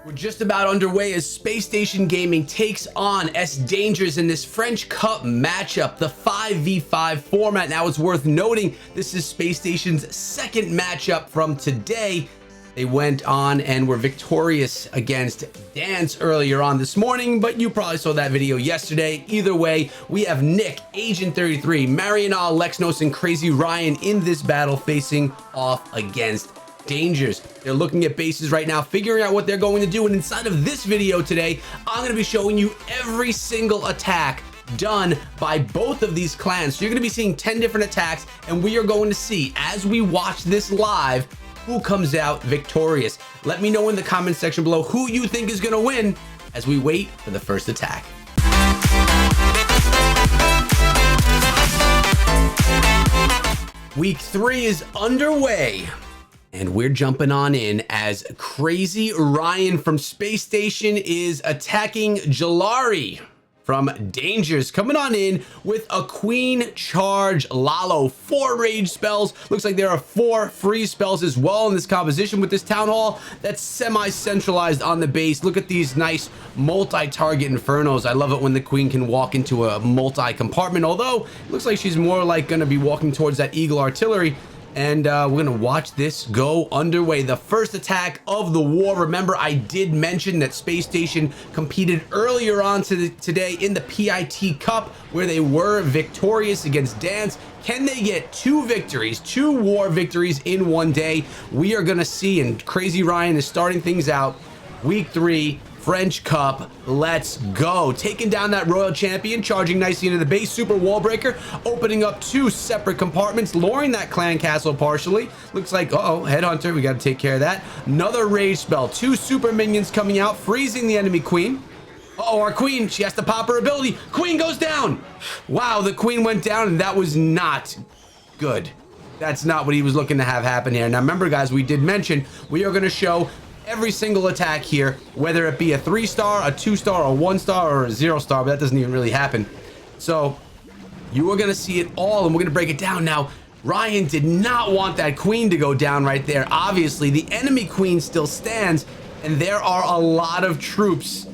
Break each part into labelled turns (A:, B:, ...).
A: We're just about underway as SpaceStation Gaming takes on S Dangers in this French Cup matchup, the 5v5 format. Now it's worth noting this is SpaceStation's second matchup from today. They went on and were victorious against Dance earlier on this morning, but you probably saw that video yesterday. Either way, we have Nick, Agent 33, Marianal, Lexnos, and Crazy Ryan in this battle facing off against Dangers. They're looking at bases right now, figuring out what they're going to do, and inside of this video today, I'm going to be showing you every single attack done by both of these clans. So you're going to be seeing 10 different attacks, and we are going to see, as we watch this live, who comes out victorious. Let me know in the comment section below who you think is going to win as we wait for the first attack. Week 3 is underway, and we're jumping on in as Crazy Ryan from SpaceStation is attacking Jalari from Dangers, coming on in with a Queen Charge Lalo, 4 rage spells. Looks like there are 4 free spells as well in this composition with this Town Hall that's semi-centralized on the base. Look at these nice multi-target infernos. I love it when the Queen can walk into a multi-compartment, although it looks like she's more like going to be walking towards that Eagle artillery. And we're going to watch this go underway. The first attack of the war. Remember, I did mention that SpaceStation competed earlier on today in the PIT Cup, where they were victorious against Dance. Can they get 2 victories, 2 war victories in one day? We are going to see, and Crazy Ryan is starting things out. Week 3. French Cup, let's go. Taking down that Royal Champion, charging nicely into the base, super wall breaker, opening up 2 separate compartments, lowering that clan castle partially. Looks like, uh-oh, Headhunter, we got to take care of that. Another rage spell, 2 super minions coming out, freezing the enemy Queen. Uh-oh, our Queen, she has to pop her ability. Queen goes down. Wow, the Queen went down, and that was not good. That's not what he was looking to have happen here. Now, remember, guys, we did mention we are going to show every single attack here, whether it be a 3-star, a 2-star, a 1-star, or a 0-star, but that doesn't even really happen. So you are going to see it all, and we're going to break it down. Now, Ryan did not want that Queen to go down right there. Obviously, the enemy Queen still stands, and there are a lot of troops,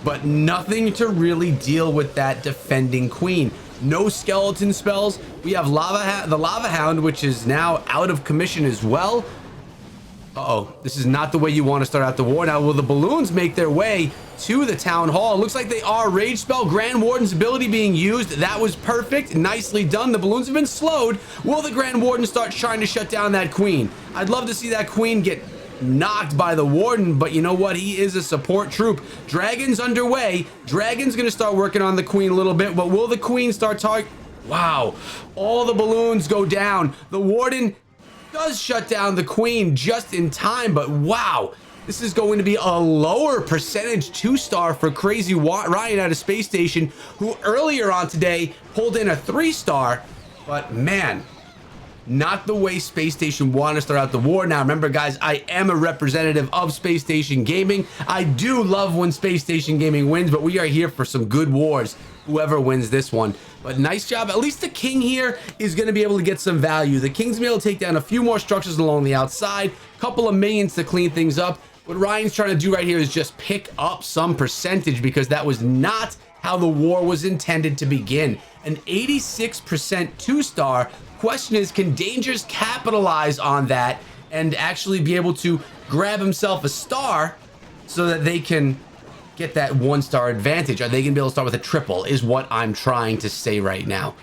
A: but nothing to really deal with that defending Queen. No skeleton spells. We have the Lava Hound, which is now out of commission as well. Uh-oh, this is not the way you want to start out the war. Now, will the balloons make their way to the Town Hall? It looks like they are. Rage spell, Grand Warden's ability being used. That was perfect. Nicely done. The balloons have been slowed. Will the Grand Warden start trying to shut down that Queen? I'd love to see that Queen get knocked by the Warden, but you know what? He is a support troop. Dragon's underway. Dragon's going to start working on the Queen a little bit, but will the Queen start targeting? Wow. All the balloons go down. The Warden does shut down the Queen just in time, but wow, this is going to be a lower percentage 2-star for Crazy Ryan out of SpaceStation, who earlier on today pulled in a 3-star, but man, not the way SpaceStation wanted to start out the war. Now remember, guys, I am a representative of SpaceStation Gaming. I do love when SpaceStation Gaming wins, but we are here for some good wars, whoever wins this one. But nice job. At least the King here is going to be able to get some value. The King's going to be able to take down a few more structures along the outside, a couple of minions to clean things up. What Ryan's trying to do right here is just pick up some percentage, because that was not how the war was intended to begin. An 86% 2-star. Question is, can Dangers capitalize on that and actually be able to grab himself a star so that they can get that 1-star advantage? Are they gonna be able to start with a triple, is what I'm trying to say right now.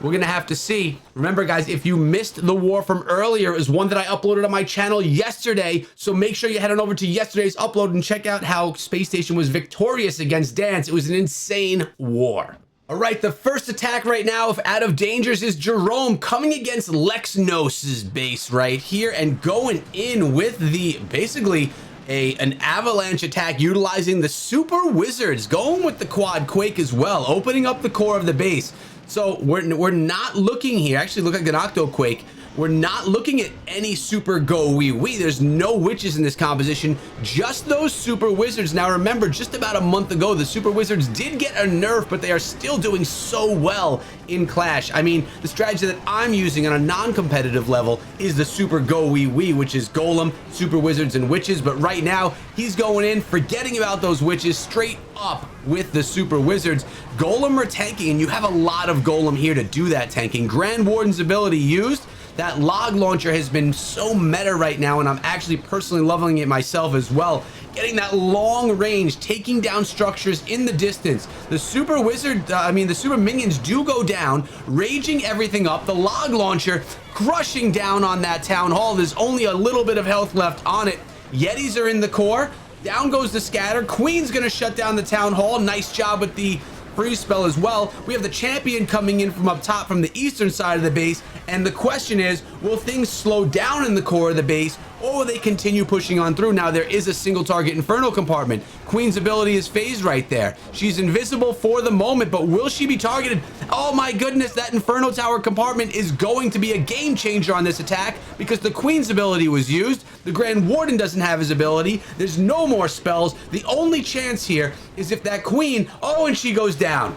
A: We're gonna have to see. Remember, guys, if you missed the war from earlier, is one that I uploaded on my channel yesterday, so make sure you head on over to yesterday's upload and check out how SpaceStation was victorious against Dance. It was an insane war. All right, the first attack right now out of Dangers is Jerome coming against Lexnos's base right here and going in with the basically an avalanche attack utilizing the super wizards, going with the quad quake as well, opening up the core of the base. So we're not looking here, actually look like an octo quake. we're not looking at any super go wee wee. There's no witches in this composition, just those super wizards. Now remember, just about a month ago, the super wizards did get a nerf, but they are still doing so well in Clash. I mean, the strategy that I'm using on a non-competitive level is the super go wee wee, which is golem, super wizards, and witches. But right now, he's going in, forgetting about those witches, straight up with the super wizards. Golem or tanking, and you have a lot of golem here to do that tanking. Grand Warden's ability used. That log launcher has been so meta right now, and I'm actually personally loving it myself as well. Getting that long range, taking down structures in the distance. The super wizard, the super minions do go down, raging everything up. The log launcher crushing down on that town hall. There's only a little bit of health left on it. Yetis are in the core. Down goes the scatter. Queen's gonna shut down the town hall. Nice job with the freeze spell as well. We have the champion coming in from up top from the eastern side of the base, and the question is, will things slow down in the core of the base, or will they continue pushing on through? Now, there is a single target inferno compartment. Queen's ability is phased right there. She's invisible for the moment, but will she be targeted? Oh my goodness, that inferno tower compartment is going to be a game changer on this attack because the Queen's ability was used. The Grand Warden doesn't have his ability. There's no more spells. The only chance here is if that Queen, oh, and she goes down.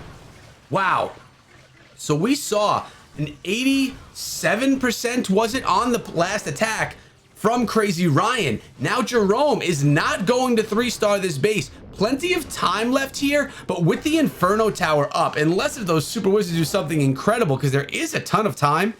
A: Wow. So we saw an 87%, was it, on the last attack from Crazy Ryan. Now Jerome is not going to 3-star this base. Plenty of time left here, but with the Inferno Tower up, unless if those Super Wizards do something incredible, because there is a ton of time,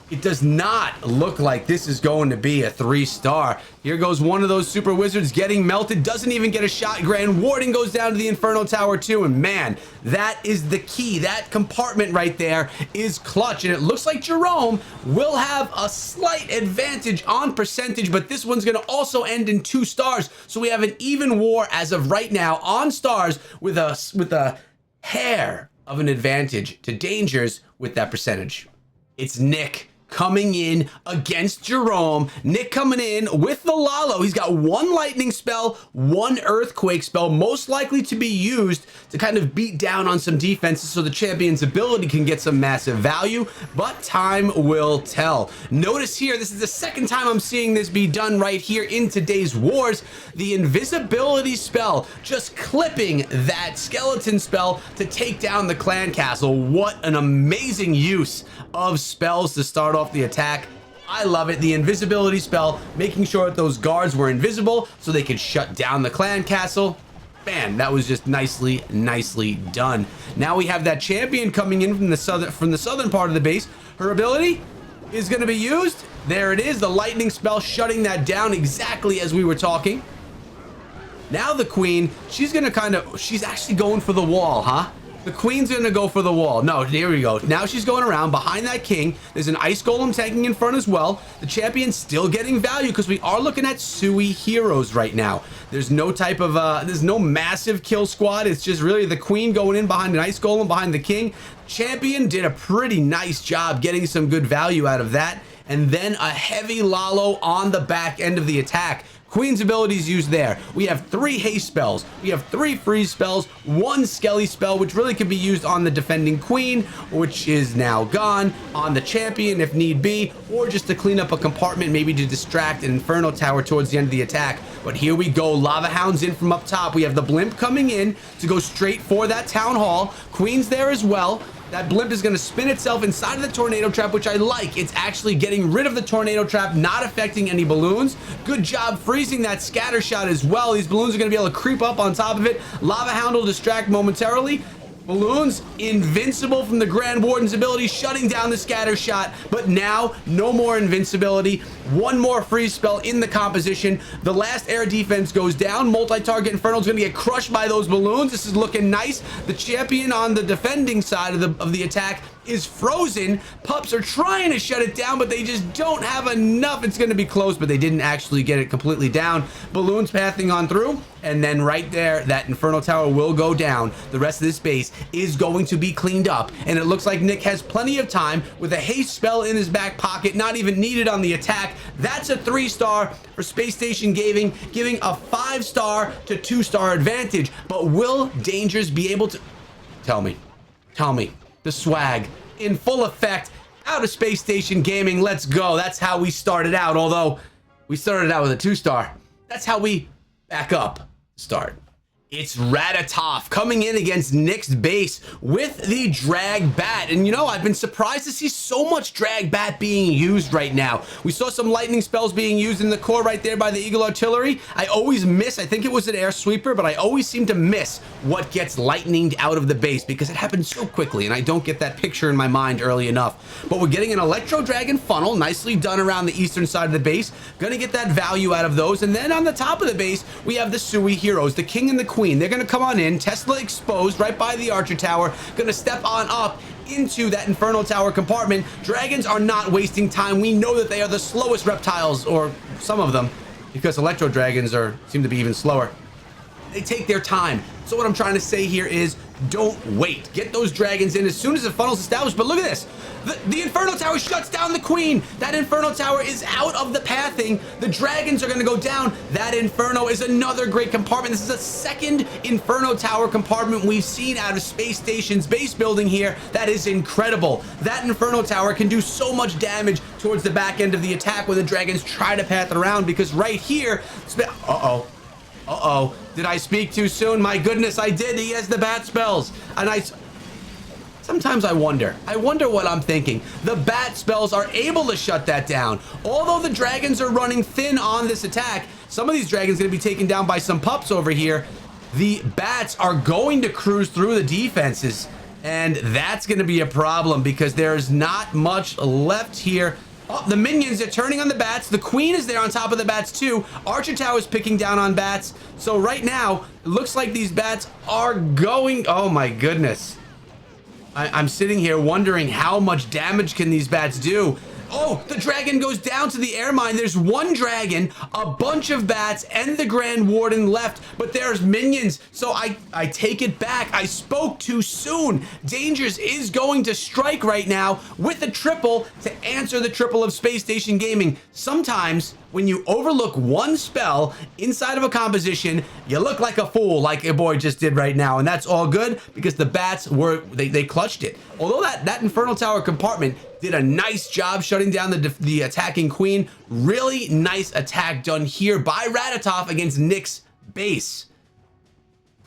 A: it does not look like this is going to be a 3-star. Here goes one of those Super Wizards getting melted, doesn't even get a shot. Grand Warden goes down to the Inferno Tower too, and man, that is the key. That compartment right there is clutch, and it looks like Jerome will have a slight advantage on percentage, but this one's going to also end in 2 stars, so we have an even war as of right now on stars with a hair of an advantage to Dangers with that percentage. It's Nick coming in against Jerome. Nick coming in with the Lalo. He's got 1 lightning spell, 1 earthquake spell, most likely to be used to kind of beat down on some defenses so the champion's ability can get some massive value, but time will tell. Notice here, this is the second time I'm seeing this be done right here in today's wars. The invisibility spell, just clipping that skeleton spell to take down the clan castle. What an amazing use of spells to start off the attack. I love it. The invisibility spell, making sure that those guards were invisible so they could shut down the clan castle. Man, that was just nicely done. Now we have that champion coming in from the southern part of the base. Her ability is going to be used. There it is, the lightning spell shutting that down exactly as we were talking. Now the queen, she's actually going for the wall, huh? The queen's gonna go for the wall. No, here we go. Now she's going around behind that king. There's an ice golem tanking in front as well. The champion's still getting value because we are looking at Sui heroes right now. There's no type of, there's no massive kill squad. It's just really the queen going in behind an ice golem behind the king. Champion did a pretty nice job getting some good value out of that. And then a heavy Lalo on the back end of the attack. Queen's abilities used there. We have 3 haste spells. We have 3 freeze spells, 1 skelly spell, which really could be used on the defending queen, which is now gone, on the champion if need be, or just to clean up a compartment, maybe to distract an inferno tower towards the end of the attack. But here we go. Lava Hound's in from up top. We have the blimp coming in to go straight for that town hall. Queen's there as well. That blimp is going to spin itself inside of the tornado trap, which I like. It's actually getting rid of the tornado trap, not affecting any balloons. Good job freezing that scatter shot as well. These balloons are going to be able to creep up on top of it. Lava Hound will distract momentarily. Balloons invincible from the Grand Warden's ability, shutting down the scatter shot, but now no more invincibility. 1 more freeze spell in the composition. The last air defense goes down. Multi-target Inferno is going to get crushed by those balloons. This is looking nice. The champion on the defending side of the attack is frozen. Pups are trying to shut it down, but they just don't have enough. It's going to be close, but they didn't actually get it completely down. Balloons pathing on through, and then right there, that Inferno Tower will go down. The rest of this base is going to be cleaned up, and it looks like Nick has plenty of time with a haste spell in his back pocket, not even needed on the attack. That's a 3-star for SpaceStation Gaming, giving a 5-star to 2-star advantage. But will Dangers be able to... Tell me. The swag in full effect. out of Space Station Gaming. Let's go. That's how we started out, although we started out with a 2-star. That's how we back up start. It's Ratatouille coming in against Nick's base with the drag bat. And you know, I've been surprised to see so much drag bat being used right now. We saw some lightning spells being used in the core right there by the Eagle Artillery. I always miss, I think it was an air sweeper, but I always seem to miss what gets lightninged out of the base because it happens so quickly and I don't get that picture in my mind early enough. But we're getting an Electro Dragon funnel, nicely done around the eastern side of the base. Gonna get that value out of those. And then on the top of the base, we have the Sui heroes, the King and the Queen. They're going to come on in, Tesla exposed right by the Archer Tower, going to step on up into that Inferno Tower compartment. Dragons are not wasting time. We know that they are the slowest reptiles, or some of them, because Electro Dragons seem to be even slower. They take their time. So what I'm trying to say here is don't wait. Get those dragons in as soon as the funnel's established. But look at this. The Inferno Tower shuts down the Queen. That Inferno Tower is out of the pathing. The dragons are going to go down. That Inferno is another great compartment. This is a second Inferno Tower compartment we've seen out of Space Station's base building here. That is incredible. That Inferno Tower can do so much damage towards the back end of the attack when the dragons try to path it around, because right here, uh-oh. Did I speak too soon? My goodness, I did. He has the bat spells. And sometimes I wonder what I'm thinking. The bat spells are able to shut that down. Although the dragons are running thin on this attack, some of these dragons are going to be taken down by some pups over here. The bats are going to cruise through the defenses, and that's going to be a problem because there's not much left here. Oh, the minions are turning on the bats. The Queen is there on top of the bats too. Archer Tower is picking down on bats. So right now, it looks like these bats are going... Oh my goodness. I'm sitting here wondering how much damage can these bats do. Oh, the dragon goes down to the air mine. There's one dragon, a bunch of bats, and the Grand Warden left, but there's minions. So I take it back. I spoke too soon. Dangers is going to strike right now with a triple to answer the triple of Space Station Gaming. Sometimes when you overlook one spell inside of a composition, you look like a fool, like your boy just did right now. And that's all good because the bats they clutched it. Although that Inferno Tower compartment did a nice job shutting down the attacking Queen. Really nice attack done here by Ratatouille against Nick's base.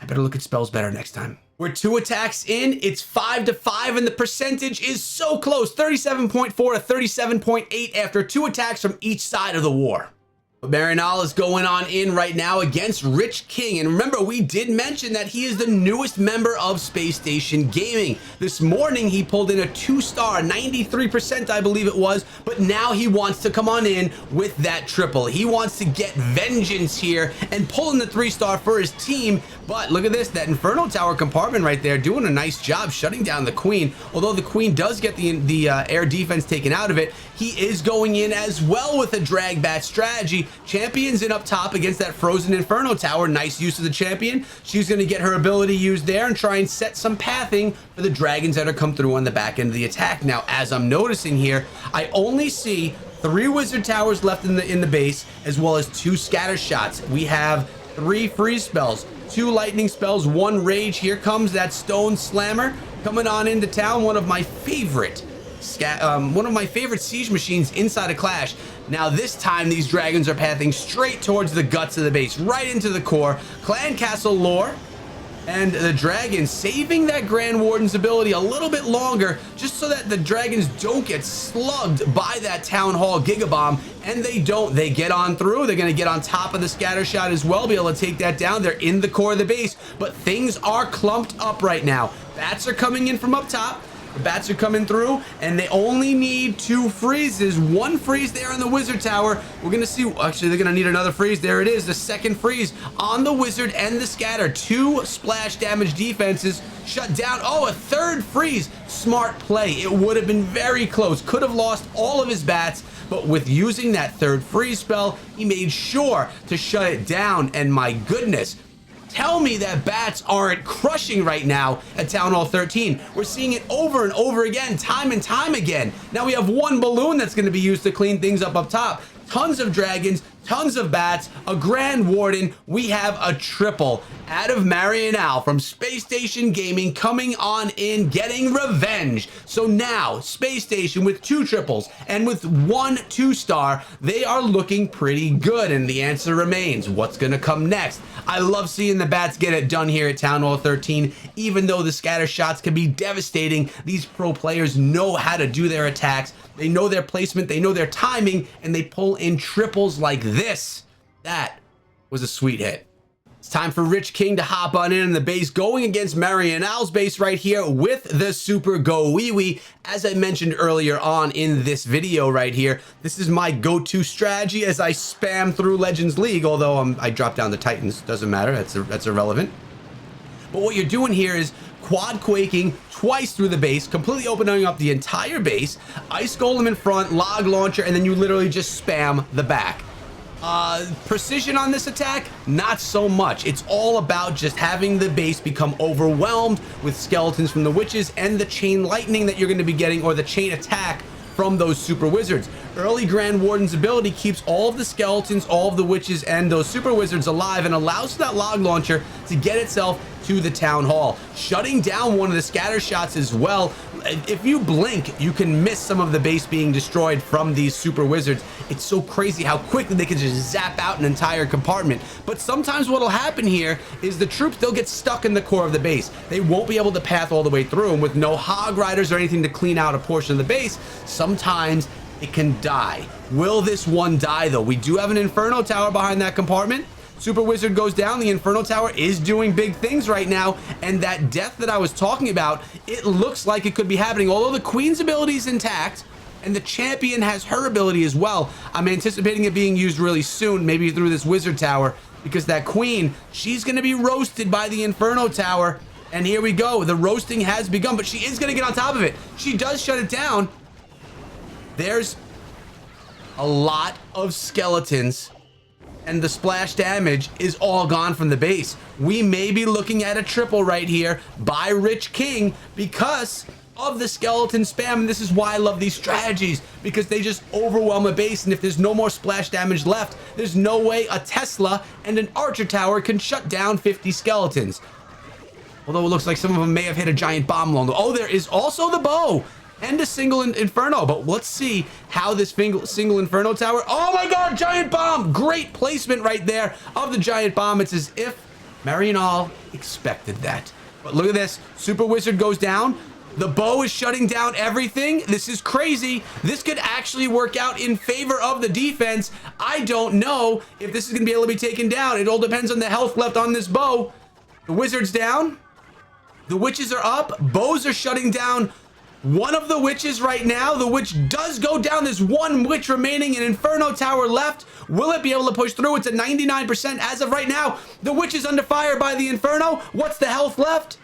A: I better look at spells better next time. We're 2 attacks in, it's 5-5, and the percentage is so close, 37.4 to 37.8 after 2 attacks from each side of the war. But Marinal is going on in right now against Rich King. And remember, we did mention that he is the newest member of Space Station Gaming. This morning, he pulled in a 2-star, 93%, I believe it was. But now he wants to come on in with that triple. He wants to get vengeance here and pull in the 3-star for his team. But look at this, that Inferno Tower compartment right there doing a nice job shutting down the Queen. Although the Queen does get the air defense taken out of it, he is going in as well with a drag bat strategy. Champion's in up top against that frozen Inferno Tower. Nice use of the champion. She's going to get her ability used there and try and set some pathing for the dragons that are come through on the back end of the attack. Now, as I'm noticing here, I only see 3 wizard towers left in the base, as well as 2 scatter shots. We have 3 freeze spells, 2 lightning spells, 1 rage. Here comes that stone slammer coming on into town. One of my favorite siege machines inside a Clash. Now this time these dragons are pathing straight towards the guts of the base, right into the core. Clan Castle lore, and the dragon saving that Grand Warden's ability a little bit longer, just so that the dragons don't get slugged by that Town Hall Gigabomb. And they don't. They get on through. They're going to get on top of the scatter shot as well, be able to take that down. They're in the core of the base, but things are clumped up right now. Bats are coming in from up top. The bats are coming through, and they only need 2 freezes. 1 freeze there on the wizard tower. We're gonna see, actually they're gonna need another freeze. There it is, the second freeze on the wizard and the scatter. 2 splash damage defenses shut down. Oh, a 3rd freeze. Smart play. It would have been very close. Could have lost all of his bats, but with using that 3rd freeze spell, he made sure to shut it down. And my goodness, tell me that bats aren't crushing right now at Town Hall 13. We're seeing it over and over again, time and time again. Now we have 1 balloon that's going to be used to clean things up top. tons of dragons, tons of bats, a Grand Warden. We have a triple out of Marion Al from SpaceStation Gaming coming on in, getting revenge. So now SpaceStation with 2 triples and with 1 2-star, they are looking pretty good. And the answer remains, what's going to come next? I love seeing the bats get it done here at Town Hall 13. Even though the scatter shots can be devastating, these pro players know how to do their attacks. They know their placement, they know their timing, and they pull in triples like this. That was a sweet hit. It's time for Rich King to hop on in the base, going against Marion Al's base right here with the Super Go Wee Wee. As I mentioned earlier on in this video right here, this is my go-to strategy as I spam through Legends League, although I drop down the Titans. Doesn't matter, that's irrelevant. But what you're doing here is quad quaking twice through the base, completely opening up the entire base, ice golem in front, log launcher, and then you literally just spam the back. Precision on this attack, not so much. It's all about just having the base become overwhelmed with skeletons from the witches and the chain lightning that you're going to be getting, or the chain attack from those super wizards. Early Grand Warden's ability keeps all of the skeletons, all of the witches, and those super wizards alive, and allows that log launcher to get itself to the town hall, shutting down one of the scatter shots as well. If you blink, you can miss some of the base being destroyed from these super wizards. It's so crazy how quickly they can just zap out an entire compartment. But sometimes what'll happen here is the troops, they'll get stuck in the core of the base. They won't be able to path all the way through, and with no hog riders or anything to clean out a portion of the base, sometimes it can die. Will this one die though? We do have an Inferno Tower behind that compartment. Super Wizard goes down. The Inferno Tower is doing big things right now, and that death that I was talking about, it looks like it could be happening. Although the Queen's ability is intact and the Champion has her ability as well, I'm anticipating it being used really soon, maybe through this Wizard Tower, because that Queen, she's going to be roasted by the Inferno Tower. And here we go. The roasting has begun, but she is going to get on top of it. She does shut it down. There's a lot of skeletons, and the splash damage is all gone from the base. We may be looking at a triple right here by Rich King because of the skeleton spam. And this is why I love these strategies, because they just overwhelm a base. And if there's no more splash damage left, there's no way a Tesla and an Archer Tower can shut down 50 skeletons. Although it looks like some of them may have hit a giant bomb along the... Oh, there is also the bow and a single Inferno. But let's see how this single Inferno Tower... Oh my god, giant bomb! Great placement right there of the giant bomb. It's as if Marion Al expected that. But look at this. Super Wizard goes down. The bow is shutting down everything. This is crazy. This could actually work out in favor of the defense. I don't know if this is going to be able to be taken down. It all depends on the health left on this bow. The Wizard's down. The witches are up. Bows are shutting down one of the witches right now. The witch does go down. There's one witch remaining, an Inferno Tower left. Will it be able to push through? It's at 99% as of right now. The witch is under fire by the Inferno. What's the health left?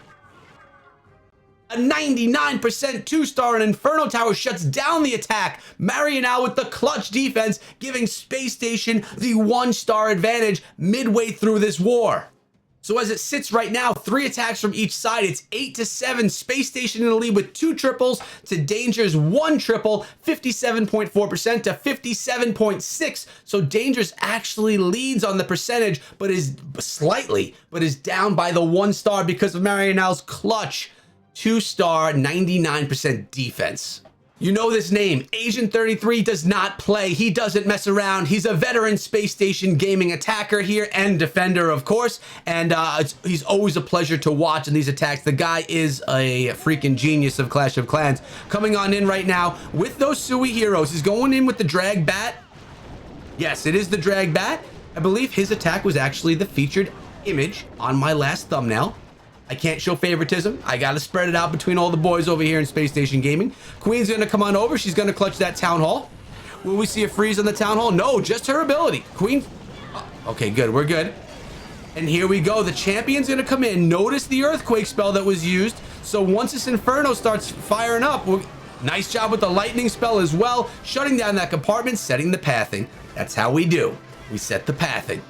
A: A 99% 2-star, and Inferno Tower shuts down the attack. Marion Al with the clutch defense, giving SpaceStation the 1-star advantage midway through this war. So as it sits right now, 3 attacks from each side. It's 8-7. SpaceStation in the lead with 2 triples to Danger's 1 triple, 57.4% to 57.6. So Danger's actually leads on the percentage, but is down by the 1-star because of Marion Al's clutch 2-star 99% defense. You know this name. Asian 33 does not play. He doesn't mess around. He's a veteran SpaceStation gaming attacker here and defender, of course. And he's always a pleasure to watch in these attacks. The guy is a freaking genius of Clash of Clans. Coming on in right now with those Sui heroes. He's going in with the drag bat. Yes, it is the drag bat. I believe his attack was actually the featured image on my last thumbnail. I can't show favoritism. I got to spread it out between all the boys over here in SpaceStation Gaming. Queen's going to come on over. She's going to clutch that Town Hall. Will we see a freeze on the Town Hall? No, just her ability. Queen. Oh, okay, good. We're good. And here we go. The Champion's going to come in. Notice the Earthquake spell that was used. So once this Inferno starts firing up, nice job with the Lightning spell as well. Shutting down that compartment, setting the pathing. That's how we do. We set the pathing.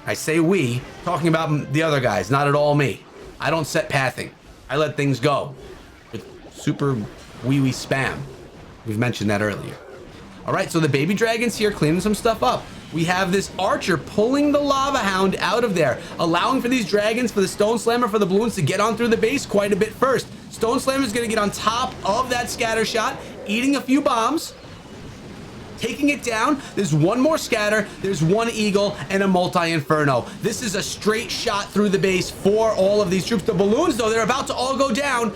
A: I say we, talking about the other guys, not at all me. I don't set pathing. I let things go with super wee spam. We've mentioned that earlier. All right, so the baby dragon's here cleaning some stuff up. We have this archer pulling the lava hound out of there, allowing for these dragons, for the stone slammer, for the balloons to get on through the base quite a bit first. Stone slammer is going to get on top of that scatter shot, eating a few bombs, taking it down. There's one more scatter, there's one eagle, and a multi-inferno. This is a straight shot through the base for all of these troops. The balloons, though, they're about to all go down,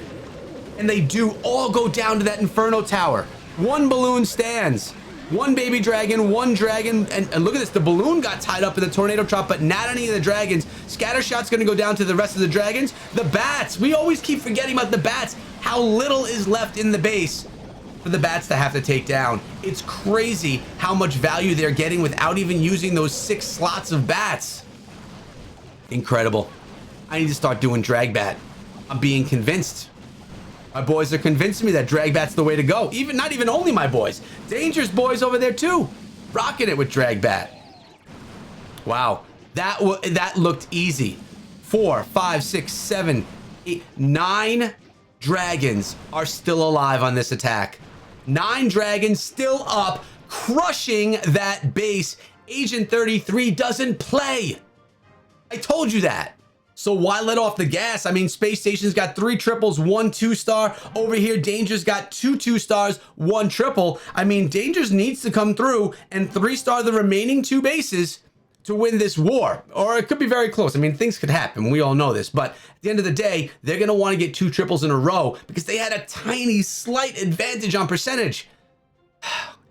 A: and they do all go down to that inferno tower. One balloon stands. One baby dragon, one dragon, and look at this, the balloon got tied up in the tornado trap, but not any of the dragons. Scatter shot's gonna go down to the rest of the dragons. The bats, we always keep forgetting about the bats, how little is left in the base for the bats to have to take down. It's crazy how much value they're getting without even using those 6 slots of bats. Incredible. I need to start doing drag bat. I'm being convinced. My boys are convincing me that drag bat's the way to go. Not even only my boys. Danger's boys over there too. Rocking it with drag bat. Wow. That looked easy. 4, 5, 6, 7, 8, 9 dragons are still alive on this attack. 9 dragons still up, crushing that base. Agent 33 doesn't play. I told you that. So why let off the gas? I mean, Space Station's got 3 triples, 1 2-star. Over here, Danger's got 2 2-stars, 1 triple. I mean, Danger's needs to come through and 3-star the remaining 2 bases to win this war. Or it could be very close. I mean, things could happen. We all know this. But at the end of the day, they're going to want to get 2 triples in a row because they had a tiny, slight advantage on percentage.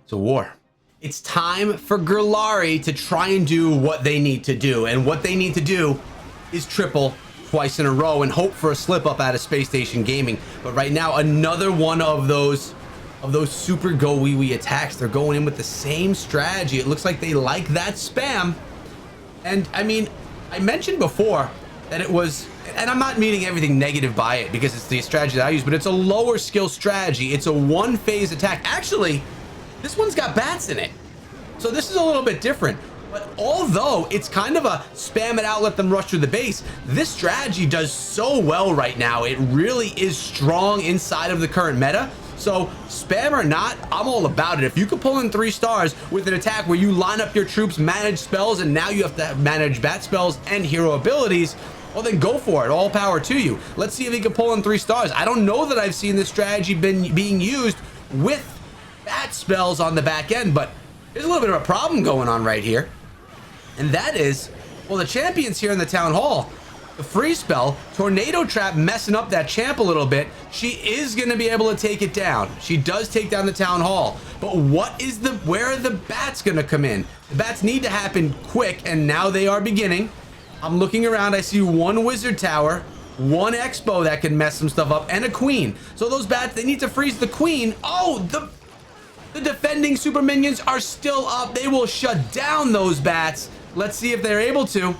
A: It's a war. It's time for Gerlari to try and do what they need to do. And what they need to do is triple twice in a row and hope for a slip up out of Space Station Gaming. But right now, another one of those super go wee wee attacks. They're going in with the same strategy. It looks like they like that spam. And I mean, I mentioned before that it was, and I'm not meaning everything negative by it because it's the strategy that I use, but it's a lower skill strategy. It's a 1-phase attack. Actually, this one's got bats in it. So this is a little bit different. But although it's kind of a spam it out, let them rush through the base, this strategy does so well right now. It really is strong inside of the current meta. So spam or not, I'm all about it. If you could pull in 3 stars with an attack where you line up your troops, manage spells, and now you have to manage bat spells and hero abilities, well then go for it. All power to you. Let's see if he can pull in 3 stars. I don't know that I've seen this strategy being used with bat spells on the back end, but there's a little bit of a problem going on right here. And that is, well, the champion's here in the town hall. The freeze spell, tornado trap messing up that champ a little bit. She is going to be able to take it down. She does take down the town hall. But where are the bats going to come in? The bats need to happen quick, and now they are beginning. I'm looking around. I see 1 wizard tower, 1 expo that can mess some stuff up, and a queen. So those bats, they need to freeze the queen. Oh, the defending super minions are still up. They will shut down those bats. Let's see if they're able to.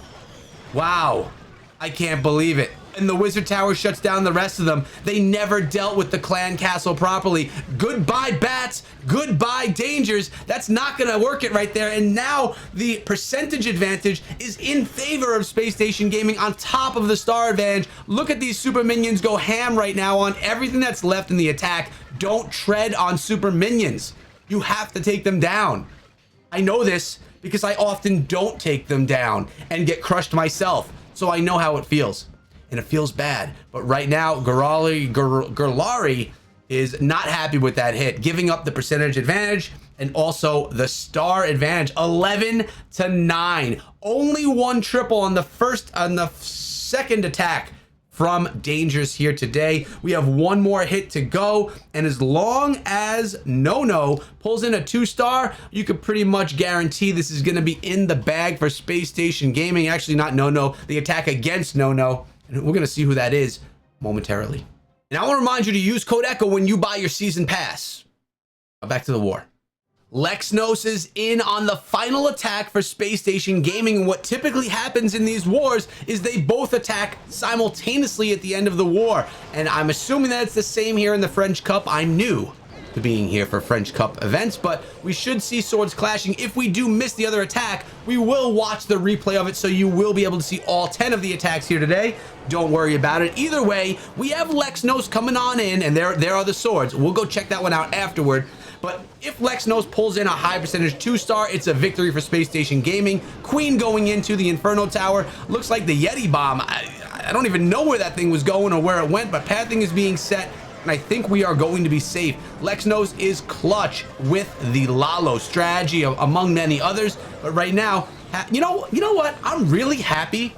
A: Wow. I can't believe it. And the wizard tower shuts down the rest of them. They never dealt with the clan castle properly. Goodbye, bats. Goodbye, dangers. That's not going to work it right there. And now the percentage advantage is in favor of Space Station Gaming on top of the star advantage. Look at these super minions go ham right now on everything that's left in the attack. Don't tread on super minions. You have to take them down. I know this because I often don't take them down and get crushed myself. So I know how it feels. And it feels bad. But right now, Gerlari is not happy with that hit, giving up the percentage advantage and also the star advantage. 11-9. Only 1 triple on the second attack from Dangers here today. We have 1 more hit to go, and as long as No pulls in a 2-star, you could pretty much guarantee this is going to be in the bag for Space Station Gaming. Actually, not No, the attack against No, and we're going to see who that is momentarily. And I want to remind you to use code ECHO when you buy your season pass. Now back to the war. Lexnos is in on the final attack for Space Station Gaming, and what typically happens in these wars is they both attack simultaneously at the end of the war, and I'm assuming that it's the same here in the French Cup. I'm new to being here for French Cup events, but we should see swords clashing. If we do miss the other attack, we will watch the replay of it, so you will be able to see all 10 of the attacks here today. Don't worry about it. Either way, we have Lexnos coming on in, and there are the swords. We'll go check that one out afterward. But if Lexnos pulls in a high percentage 2-star, it's a victory for Space Station Gaming. Queen going into the Inferno Tower. Looks like the Yeti bomb. I don't even know where that thing was going or where it went, but pathing is being set, and I think we are going to be safe. Lexnos is clutch with the Lalo strategy, among many others. But right now, you know what? I'm really happy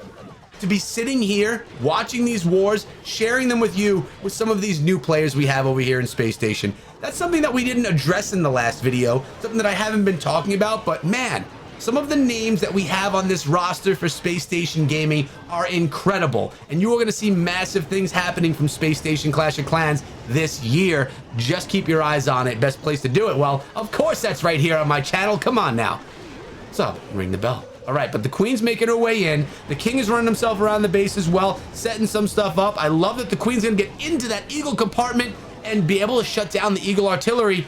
A: to be sitting here, watching these wars, sharing them with you, with some of these new players we have over here in Space Station. That's something that we didn't address in the last video, something that I haven't been talking about, but man, some of the names that we have on this roster for Space Station Gaming are incredible, and you are going to see massive things happening from Space Station Clash of Clans this year. Just keep your eyes on it. Best place to do it, well, of course that's right here on my channel. Come on now. So, ring the bell. All right, but the Queen's making her way in. The King is running himself around the base as well, setting some stuff up. I love that the Queen's going to get into that Eagle compartment and be able to shut down the Eagle artillery.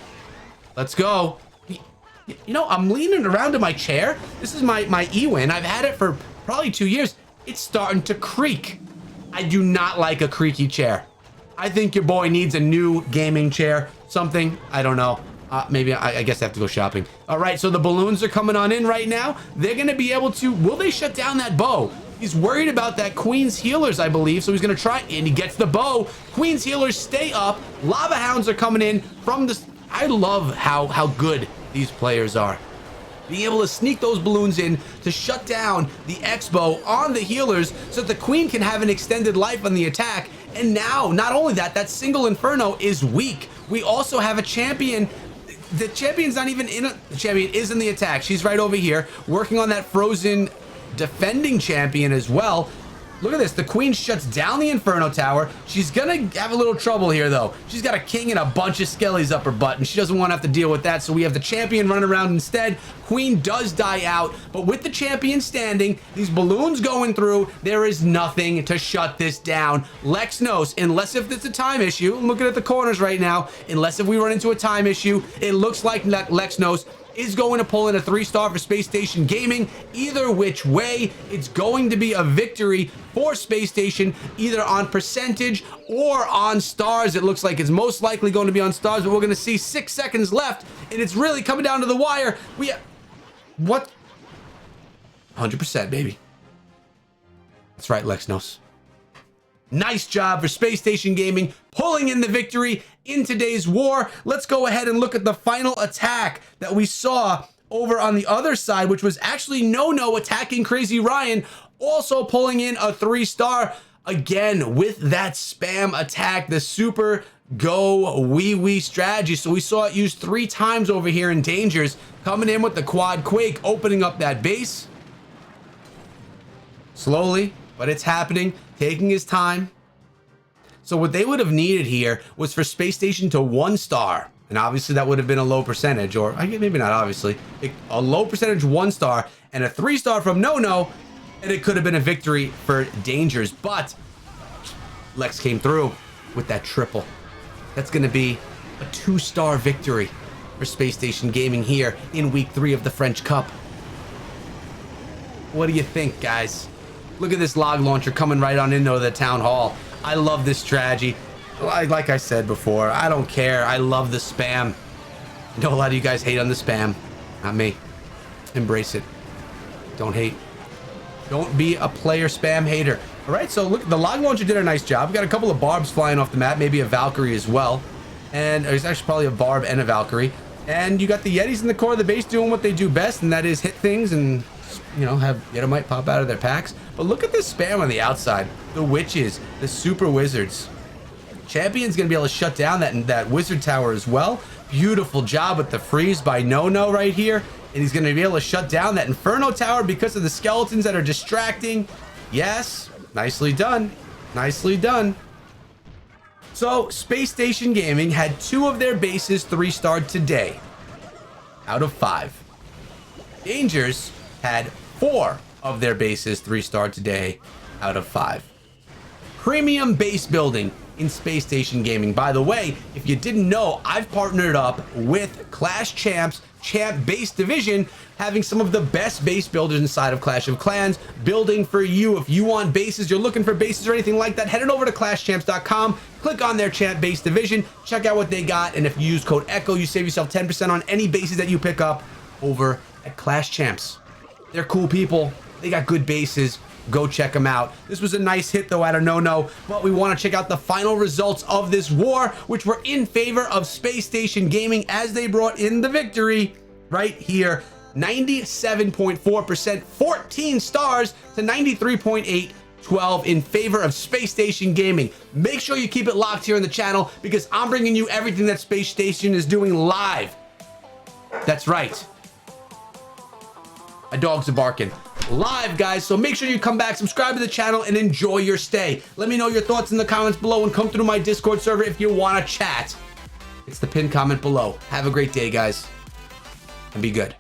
A: Let's go. You know, I'm leaning around in my chair. This is my E-Win. I've had it for probably 2 years. It's starting to creak. I do not like a creaky chair. I think your boy needs a new gaming chair. Something, I don't know. Maybe I guess I have to go shopping. All right, so the balloons are coming on in right now. They're going to be able to, will they shut down that bow? He's worried about that Queen's healers, I believe, so he's going to try, and he gets the bow. Queen's healers stay up. Lava hounds are coming in from the, I love how good these players are. Being able to sneak those balloons in to shut down the Expo on the healers so that the Queen can have an extended life on the attack. And now, not only that, that single Inferno is weak. We also have a champion. The champion's not even in the champion is in the attack. She's right over here working on that frozen defending champion as well. Look at this. The Queen shuts down the Inferno Tower. She's gonna have a little trouble here though. She's got a king and a bunch of skellies up her butt, and she doesn't want to have to deal with that. So we have the champion running around instead. Queen does die out, but with the champion standing, these balloons going through, there is nothing to shut this down. Lexnos, unless if it's a time issue, I'm looking at the corners right now, unless if we run into a time issue, it looks like Lexnos is going to pull in a 3-star for Space Station Gaming. Either which way, it's going to be a victory for Space Station, either on percentage or on stars. It looks like it's most likely going to be on stars, but we're going to see 6 seconds left, and it's really coming down to the wire. What? 100%, baby. That's right, Lexnos. Nice job for Space Station Gaming, pulling in the victory in today's war. Let's go ahead and look at the final attack that we saw over on the other side, which was actually No attacking Crazy Ryan, also pulling in a 3-star again with that spam attack, the super go wee strategy. So we saw it used 3 times over here in Dangers, coming in with the quad quake, opening up that base slowly, but it's happening, taking his time. So what they would have needed here was for Space Station to 1-star, and obviously that would have been a low percentage, or I guess maybe not obviously, a low percentage 1-star and a 3-star from No, and it could have been a victory for Dangers, but Lex came through with that triple. That's going to be a 2-star victory for Space Station Gaming here in week 3 of the French Cup. What do you think, guys? Look at this log launcher coming right on into the town hall. I love this strategy. Like I said before, I don't care. I love the spam. I know a lot of you guys hate on the spam. Not me. Embrace it. Don't hate. Don't be a player spam hater. All right, so look, the log launcher did a nice job. We got a couple of barbs flying off the map, maybe a Valkyrie as well. And there's actually probably a barb and a Valkyrie. And you got the Yetis in the core of the base doing what they do best, and that is hit things and, you know, have Yetomite pop out of their packs. But look at this spam on the outside. The witches, the super wizards. Champion's gonna be able to shut down that wizard tower as well. Beautiful job with the freeze by No right here. And he's gonna be able to shut down that Inferno tower because of the skeletons that are distracting. Yes, nicely done. Nicely done. So Space Station Gaming had 2 of their bases 3-starred today out of 5. Dangers had 4 of their bases 3-starred today out of 5. Premium base building in Space Station Gaming. By the way, if you didn't know, I've partnered up with Clash Champs champ base division, having some of the best base builders inside of Clash of Clans building for you. If you want bases, you're looking for bases or anything like that, head on over to ClashChamps.com, click on their champ base division, check out what they got, and if you use code ECHO, you save yourself 10% on any bases that you pick up over at Clash Champs. They're cool people. They got good bases. Go check them out. This was a nice hit though at a no-no, but we want to check out the final results of this war, which were in favor of SpaceStation Gaming as they brought in the victory right here. 97.4%, 14 stars to 93.8, 12 in favor of SpaceStation Gaming. Make sure you keep it locked here on the channel because I'm bringing you everything that SpaceStation is doing live. That's right. My dogs are barking. Live, guys, so make sure you come back, subscribe to the channel, and enjoy your stay. Let me know your thoughts in the comments below and come through my Discord server if you want to chat. It's the pinned comment below. Have a great day, guys, and be good.